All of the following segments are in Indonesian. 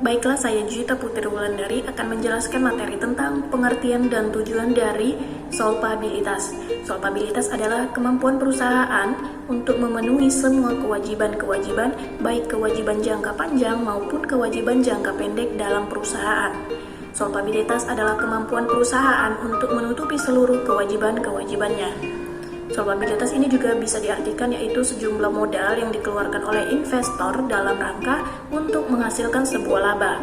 Baiklah, saya Juita Putri Wulandari akan menjelaskan materi tentang pengertian dan tujuan dari solvabilitas. Solvabilitas adalah kemampuan perusahaan untuk memenuhi semua kewajiban-kewajiban, baik kewajiban jangka panjang maupun kewajiban jangka pendek dalam perusahaan. Solvabilitas adalah kemampuan perusahaan untuk menutupi seluruh kewajiban-kewajibannya. Solvabilitas ini juga bisa diartikan yaitu sejumlah modal yang dikeluarkan oleh investor dalam rangka untuk menghasilkan sebuah laba.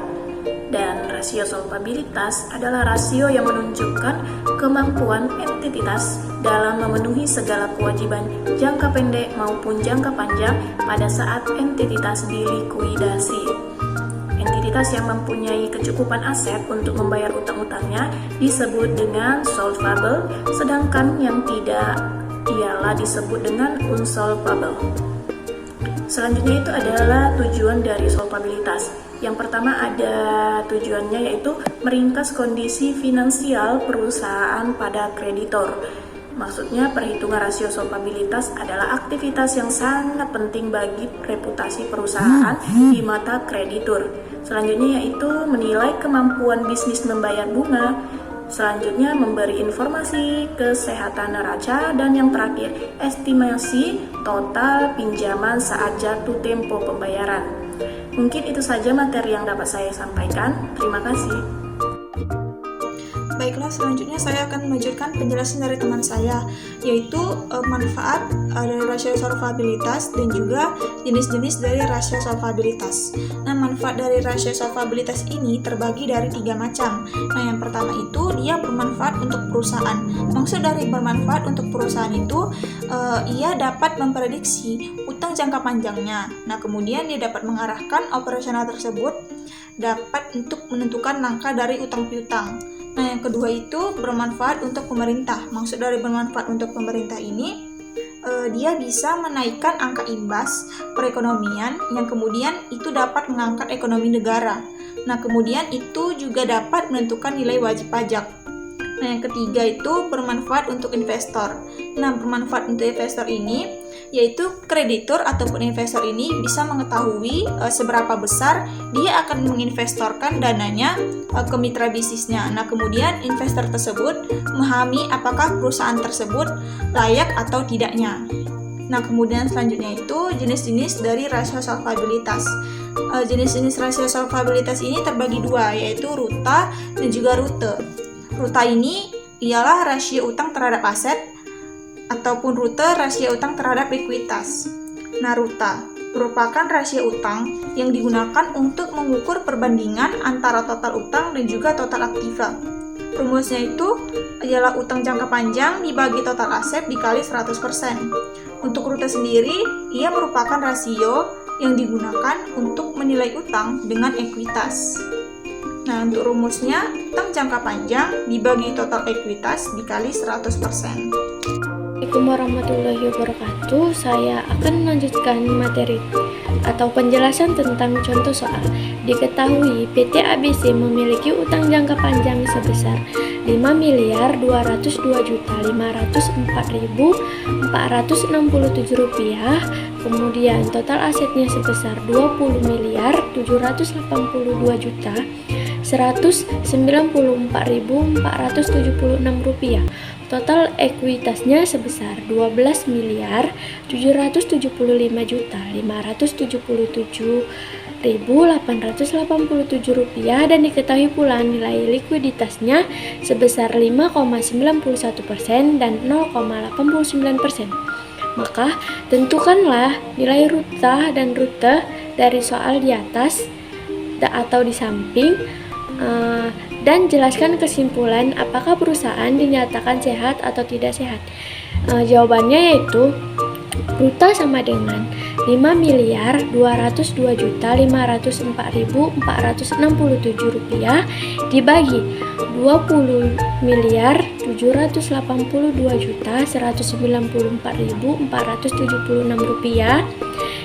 Dan rasio solvabilitas adalah rasio yang menunjukkan kemampuan entitas dalam memenuhi segala kewajiban jangka pendek maupun jangka panjang pada saat entitas dilikuidasi. Entitas yang mempunyai kecukupan aset untuk membayar utang-utangnya disebut dengan solvable, sedangkan yang tidak ialah disebut dengan unsolvable. Selanjutnya itu adalah tujuan dari solvabilitas. Yang pertama ada tujuannya yaitu meringkas kondisi finansial perusahaan pada kreditor. Maksudnya perhitungan rasio solvabilitas adalah aktivitas yang sangat penting bagi reputasi perusahaan di mata kreditur. Selanjutnya yaitu menilai kemampuan bisnis membayar bunga. Selanjutnya memberi informasi kesehatan neraca, dan yang terakhir estimasi total pinjaman saat jatuh tempo pembayaran. Mungkin itu saja materi yang dapat saya sampaikan. Terima kasih. Baiklah, selanjutnya saya akan melanjutkan penjelasan dari teman saya, yaitu manfaat dari rasio solvabilitas dan juga jenis-jenis dari rasio solvabilitas. Nah, manfaat dari rasio solvabilitas ini terbagi dari 3 macam. Nah, yang pertama itu dia bermanfaat untuk perusahaan. Maksud dari bermanfaat untuk perusahaan itu ia dapat memprediksi utang jangka panjangnya. Nah, kemudian dia dapat mengarahkan operasional tersebut dapat untuk menentukan langkah dari utang piutang. Nah, yang kedua itu bermanfaat untuk pemerintah. Maksud dari bermanfaat untuk pemerintah ini, dia bisa menaikkan angka imbas perekonomian yang kemudian itu dapat mengangkat ekonomi negara. Nah, kemudian itu juga dapat menentukan nilai wajib pajak. Nah, yang ketiga itu bermanfaat untuk investor. Nah, bermanfaat untuk investor ini yaitu kreditur ataupun investor ini bisa mengetahui seberapa besar dia akan menginvestorkan dananya ke mitra bisnisnya. Nah, kemudian investor tersebut memahami apakah perusahaan tersebut layak atau tidaknya. Nah, kemudian selanjutnya itu jenis-jenis dari rasio solvabilitas. Jenis-jenis rasio solvabilitas ini terbagi dua, yaitu ruta dan juga rute. Ruta ini ialah rasio utang terhadap aset ataupun rute rasio utang terhadap ekuitas. Nah, ruta merupakan rasio utang yang digunakan untuk mengukur perbandingan antara total utang dan juga total aktiva. Rumusnya itu adalah utang jangka panjang dibagi total aset dikali 100%. Untuk rute sendiri, ia merupakan rasio yang digunakan untuk menilai utang dengan ekuitas. Nah, untuk rumusnya, utang jangka panjang dibagi total ekuitas dikali 100%. Assalamualaikum warahmatullahi wabarakatuh. Saya akan melanjutkan materi atau penjelasan tentang contoh soal. Diketahui PT ABC memiliki utang jangka panjang sebesar Rp5.204.467, kemudian total asetnya sebesar Rp20.782.194.476. Total ekuitasnya sebesar Rp12.775.577.887 dan diketahui pula nilai likuiditasnya sebesar 5,91% dan 0,89%. Maka tentukanlah nilai ruta dan rute dari soal di atas atau di samping, dan jelaskan kesimpulan apakah perusahaan dinyatakan sehat atau tidak sehat. Jawabannya yaitu ruta sama dengan Rp5.202.504.467 dibagi Rp20.294.476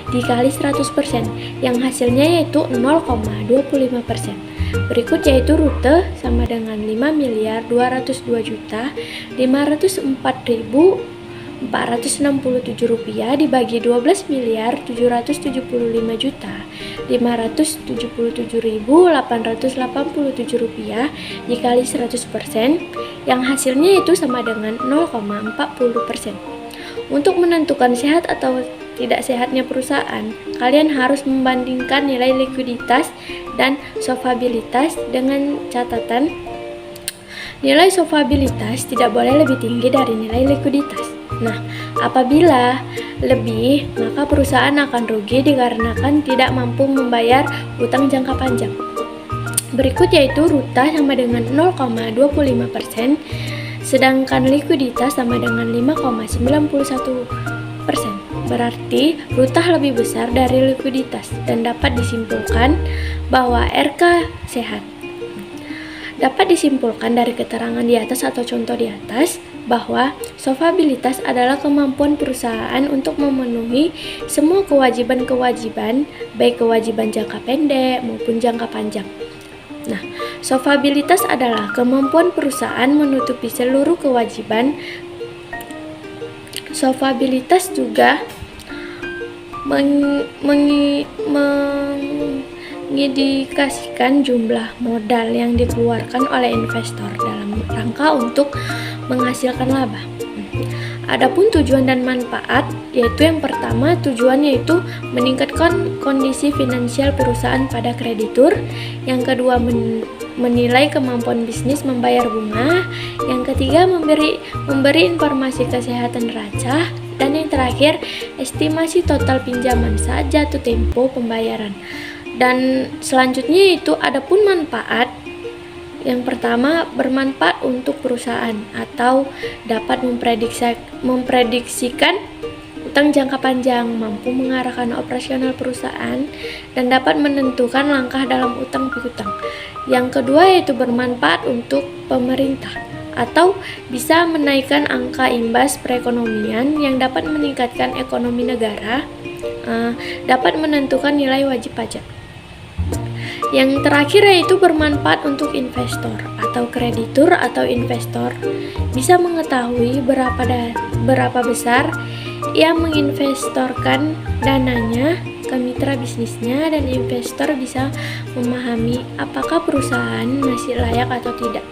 dikali 100%, yang hasilnya yaitu 0,25%. Berikut yaitu rute sama dengan Rp5.202.504.4 Rp467 dibagi 12.775.577.887 dikali 100%, yang hasilnya itu sama dengan 0,40%. Untuk menentukan sehat atau tidak sehatnya perusahaan, kalian harus membandingkan nilai likuiditas dan solvabilitas dengan catatan nilai solvabilitas tidak boleh lebih tinggi dari nilai likuiditas. Nah, apabila lebih, maka perusahaan akan rugi dikarenakan tidak mampu membayar utang jangka panjang. Berikut yaitu ruta sama dengan 0,25%, sedangkan likuiditas sama dengan 5,91%. Berarti ruta lebih besar dari likuiditas dan dapat disimpulkan bahwa RK sehat. Dapat disimpulkan dari keterangan di atas atau contoh di atas bahwa solvabilitas adalah kemampuan perusahaan untuk memenuhi semua kewajiban-kewajiban, baik kewajiban jangka pendek maupun jangka panjang. Nah, solvabilitas adalah kemampuan perusahaan menutupi seluruh kewajiban. Solvabilitas juga mengindikasikan jumlah modal yang dikeluarkan oleh investor dalam rangka untuk menghasilkan laba. Adapun tujuan dan manfaat, yaitu yang pertama tujuannya itu meningkatkan kondisi finansial perusahaan pada kreditur, yang kedua menilai kemampuan bisnis membayar bunga, yang ketiga memberi informasi kesehatan neraca, dan yang terakhir estimasi total pinjaman saat jatuh tempo pembayaran. Dan selanjutnya itu adapun manfaat, yang pertama bermanfaat untuk perusahaan atau dapat memprediksikan utang jangka panjang, mampu mengarahkan operasional perusahaan, dan dapat menentukan langkah dalam utang piutang. Yang kedua yaitu bermanfaat untuk pemerintah atau bisa menaikkan angka imbas perekonomian yang dapat meningkatkan ekonomi negara, dapat menentukan nilai wajib pajak. Yang terakhir yaitu bermanfaat untuk investor atau kreditur atau investor bisa mengetahui berapa besar ia menginvestorkan dananya ke mitra bisnisnya, dan investor bisa memahami apakah perusahaan masih layak atau tidak.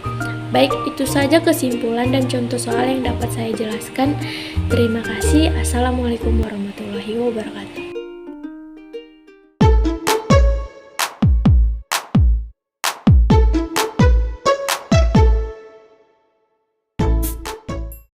Baik, itu saja kesimpulan dan contoh soal yang dapat saya jelaskan. Terima kasih. Assalamualaikum warahmatullahi wabarakatuh.